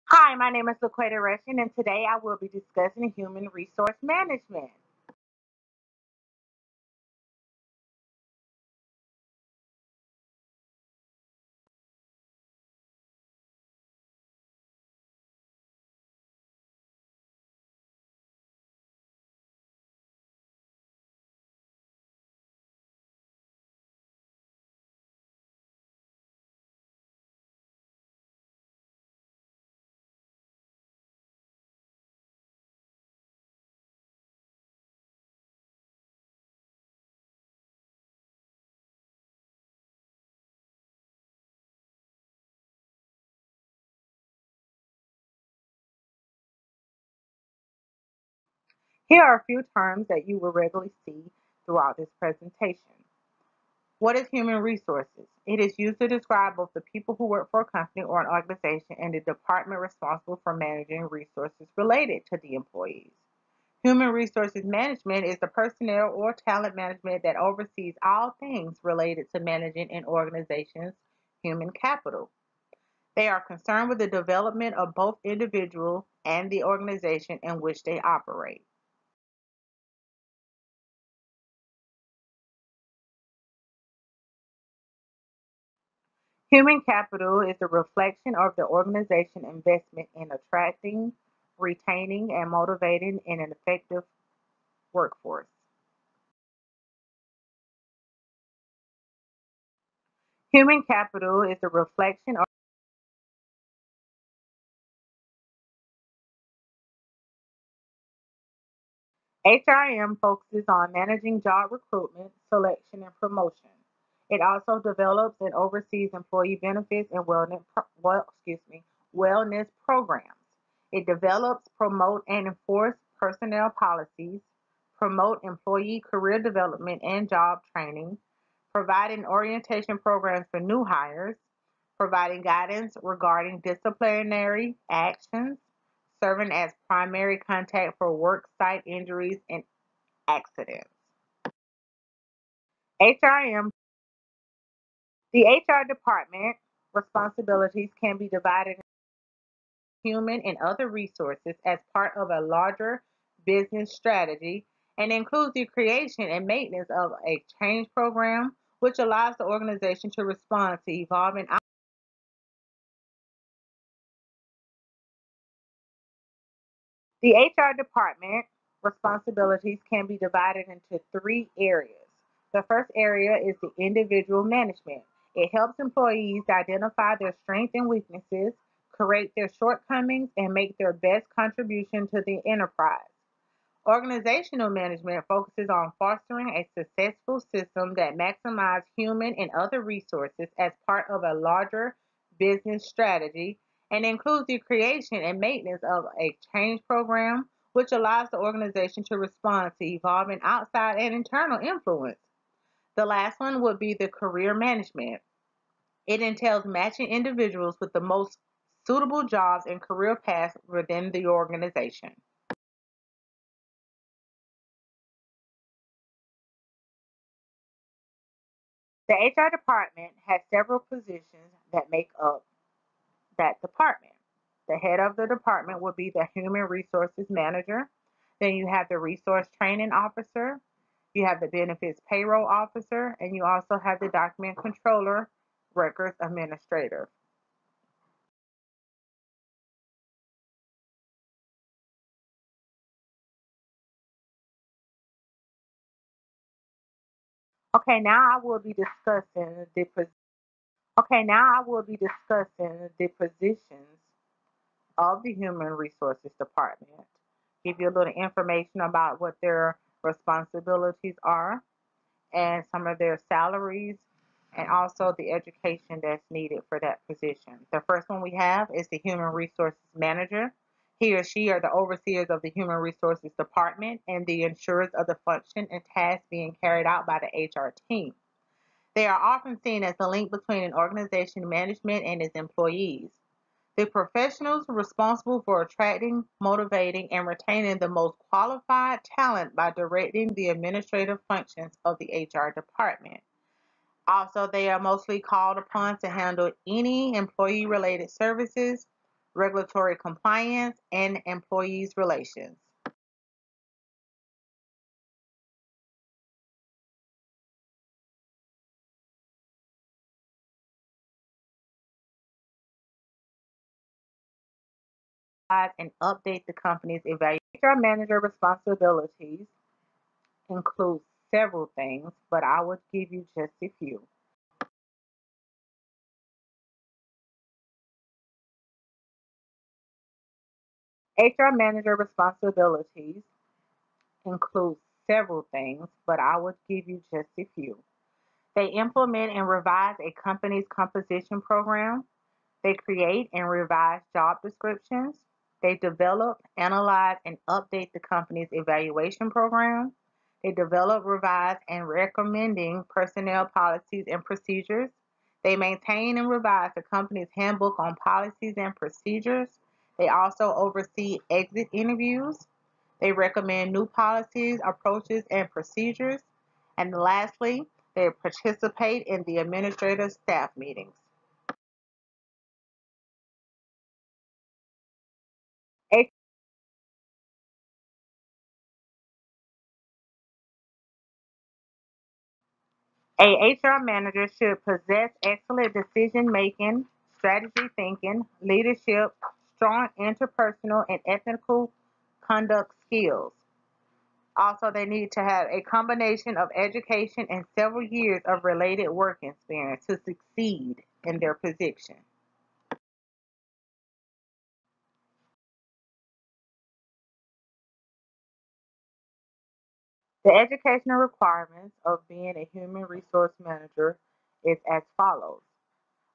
Hi, my name is LaQuetta Russian, and today I will be discussing human resource management. Here are a few terms that you will regularly see throughout this presentation. What is human resources? It is used to describe both the people who work for a company or an organization and the department responsible for managing resources related to the employees. Human resources management is the personnel or talent management that oversees all things related to managing an organization's human capital. They are concerned with the development of both individual and the organization in which they operate. Human capital is a reflection of the organization investment in attracting, retaining, and motivating an effective workforce. Human capital is a reflection of HRM focuses on managing job recruitment, selection, and promotion. It also develops and oversees employee benefits and wellness programs. It develops, promote, and enforce personnel policies, promote employee career development and job training, providing orientation programs for new hires, providing guidance regarding disciplinary actions, serving as primary contact for work site injuries and accidents. HRM, the HR department responsibilities can be divided into human and other resources as part of a larger business strategy and includes the creation and maintenance of a change program which allows the organization to respond to evolving. The HR department responsibilities can be divided into three areas. The first area is the individual management. It helps employees identify their strengths and weaknesses, correct their shortcomings, and make their best contribution to the enterprise. Organizational management focuses on fostering a successful system that maximizes human and other resources as part of a larger business strategy and includes the creation and maintenance of a change program which allows the organization to respond to evolving outside and internal influence. The last one would be the career management. It entails matching individuals with the most suitable jobs and career paths within the organization. The HR department has several positions that make up that department. The head of the department would be the human resources manager. Then you have the resource training officer, you have the benefits payroll officer, and you also have the document controller, records administrator. Okay, now I will be discussing the now I will be discussing the positions of the Human Resources Department, give you a little information about what their responsibilities are and some of their salaries and also the education that's needed for that position. The first one we have is the Human Resources Manager. He or she are the overseers of the Human Resources Department and the insurers of the function and tasks being carried out by the HR team. They are often seen as the link between an organization management and its employees. The professionals responsible for attracting, motivating, and retaining the most qualified talent by directing the administrative functions of the HR department. Also, they are mostly called upon to handle any employee related services, regulatory compliance, and employees' relations. And update the company's evaluation. HR manager responsibilities include several things, but I would give you just a few. HR manager responsibilities include several things, but I would give you just a few. They implement and revise a company's composition program. They create and revise job descriptions. They develop, analyze, and update the company's evaluation program. They develop, revise, and recommending personnel policies and procedures. They maintain and revise the company's handbook on policies and procedures. They also oversee exit interviews. They recommend new policies, approaches, and procedures. And lastly, they participate in the administrative staff meetings. A HR manager should possess excellent decision making, strategy thinking, leadership, strong interpersonal and ethical conduct skills. Also, they need to have a combination of education and several years of related work experience to succeed in their position. The educational requirements of being a human resource manager is as follows: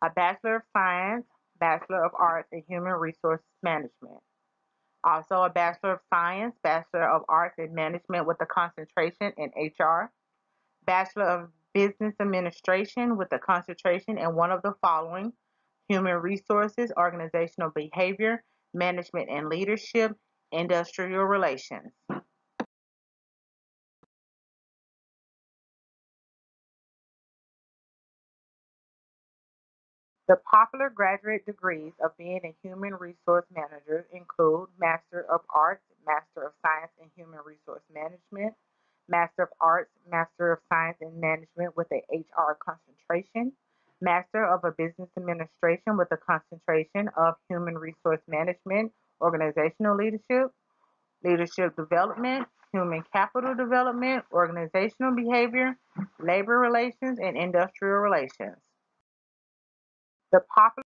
a Bachelor of Science, Bachelor of Arts in Human Resource Management. Also, a Bachelor of Science, Bachelor of Arts in Management with a concentration in HR, Bachelor of Business Administration with a concentration in one of the following: human resources, organizational behavior, management and leadership, industrial relations. The popular graduate degrees of being a human resource manager include Master of Arts, Master of Science in Human Resource Management, Master of Arts, Master of Science in Management with a HR concentration, Master of a Business Administration with a concentration of Human Resource Management, Organizational Leadership, Leadership Development, Human Capital Development, Organizational Behavior, Labor Relations, and Industrial Relations. The popular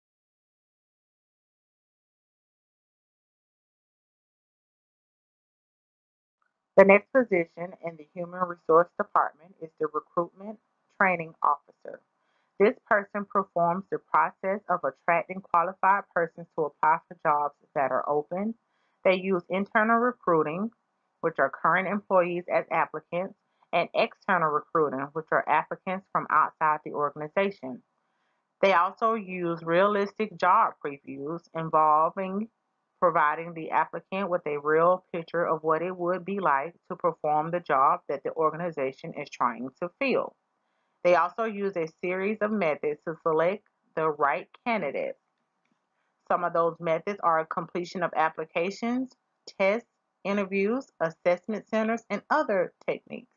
The next position in the Human Resource Department is the Recruitment Training Officer. This person performs the process of attracting qualified persons to apply for jobs that are open. They use internal recruiting, which are current employees as applicants, and external recruiting, which are applicants from outside the organization. They also use realistic job previews involving providing the applicant with a real picture of what it would be like to perform the job that the organization is trying to fill. They also use a series of methods to select the right candidate. Some of those methods are completion of applications, tests, interviews, assessment centers, and other techniques.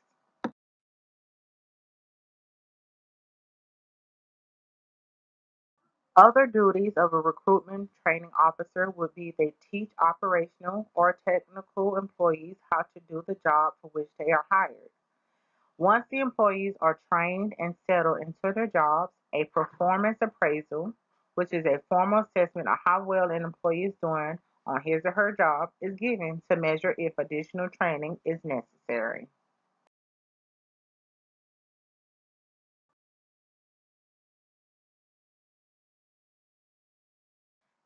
Other duties of a recruitment training officer would be they teach operational or technical employees how to do the job for which they are hired. Once the employees are trained and settled into their jobs, a performance appraisal, which is a formal assessment of how well an employee is doing on his or her job, is given to measure if additional training is necessary.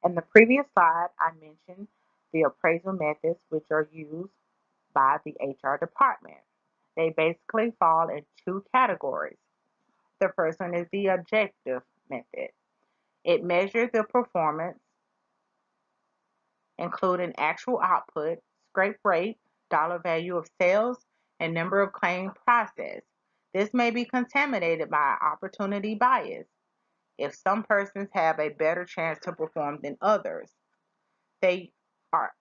In the previous slide, I mentioned the appraisal methods which are used by the HR department. They basically fall in two categories. The first one is the objective method. It measures the performance, including actual output, scrape rate, dollar value of sales, and number of claims processed. This may be contaminated by opportunity bias if some persons have a better chance to perform than others. They are,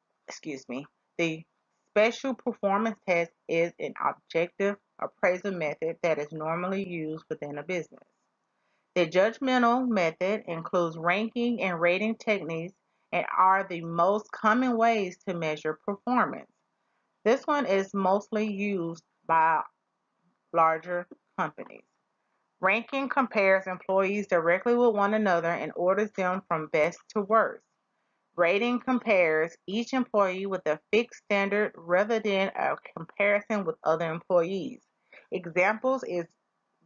the special performance test is an objective appraisal method that is normally used within a business. The judgmental method includes ranking and rating techniques and are the most common ways to measure performance. This one is mostly used by larger companies. Ranking compares employees directly with one another and orders them from best to worst. Rating compares each employee with a fixed standard rather than a comparison with other employees. Examples is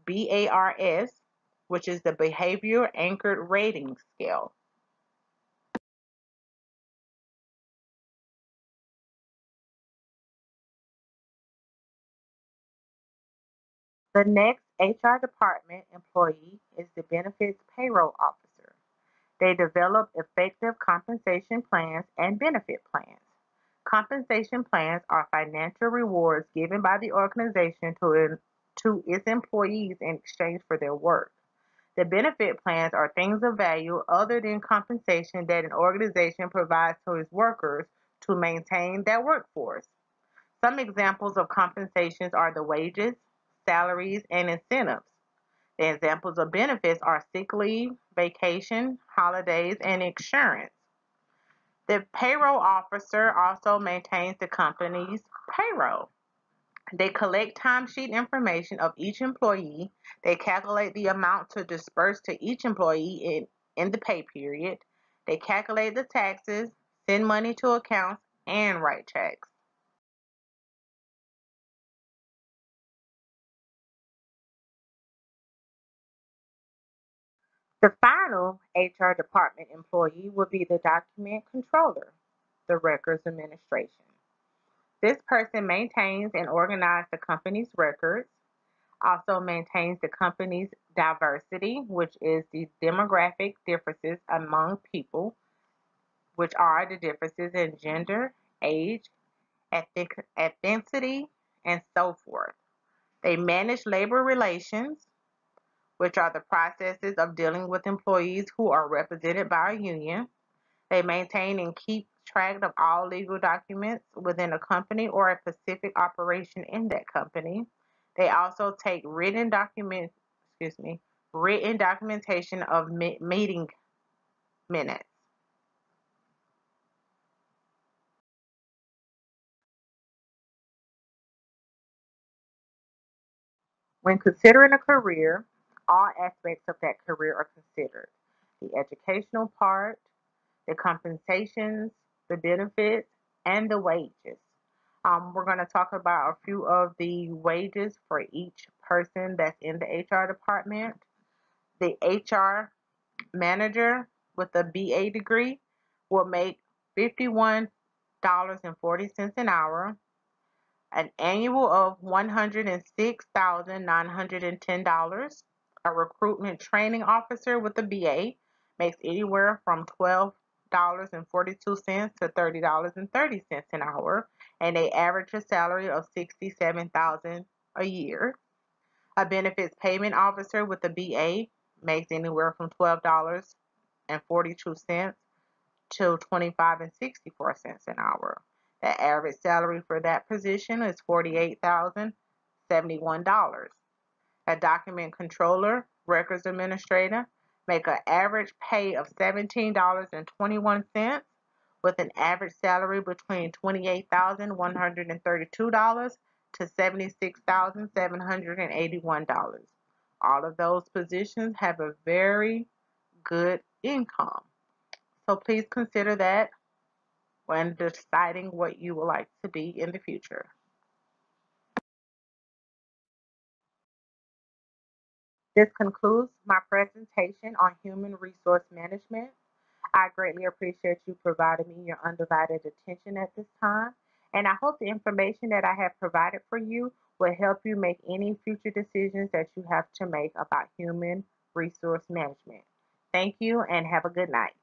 BARS, which is the Behavior Anchored Rating Scale. The next HR department employee is the Benefits Payroll Officer. They develop effective compensation plans and benefit plans. Compensation plans are financial rewards given by the organization to its employees in exchange for their work. The benefit plans are things of value other than compensation that an organization provides to its workers to maintain their workforce. Some examples of compensations are the wages, salaries, and incentives. The examples of benefits are sick leave, vacation, holidays, and insurance. The payroll officer also maintains the company's payroll. They collect timesheet information of each employee. They calculate the amount to disperse to each employee in the pay period. They calculate the taxes, send money to accounts, and write checks. The final HR department employee will be the document controller, the records administration. This person maintains and organizes the company's records, also maintains the company's diversity, which is the demographic differences among people, which are the differences in gender, age, ethnicity, and so forth. They manage labor relations, which are the processes of dealing with employees who are represented by a union. They maintain and keep track of all legal documents within a company or a specific operation in that company. They also take written documentation of meeting minutes. When considering a career, all aspects of that career are considered. The educational part, the compensations, the benefits, and the wages. We're going to talk about a few of the wages for each person that's in the HR department. The HR manager with a BA degree will make $51.40 an hour, an annual of $106,910. A recruitment training officer with a BA makes anywhere from $12.42 to $30.30 an hour, and they average a salary of $67,000 a year. A benefits payment officer with a BA makes anywhere from $12.42 to 25 and 64 cents an hour. The average salary for that position is $48,071. A document controller, records administrator, make an average pay of $17.21 with an average salary between $28,132 to $76,781. All of those positions have a very good income. So please consider that when deciding what you would like to be in the future. This concludes my presentation on human resource management. I greatly appreciate you providing me your undivided attention at this time, and I hope the information that I have provided for you will help you make any future decisions that you have to make about human resource management. Thank you and have a good night.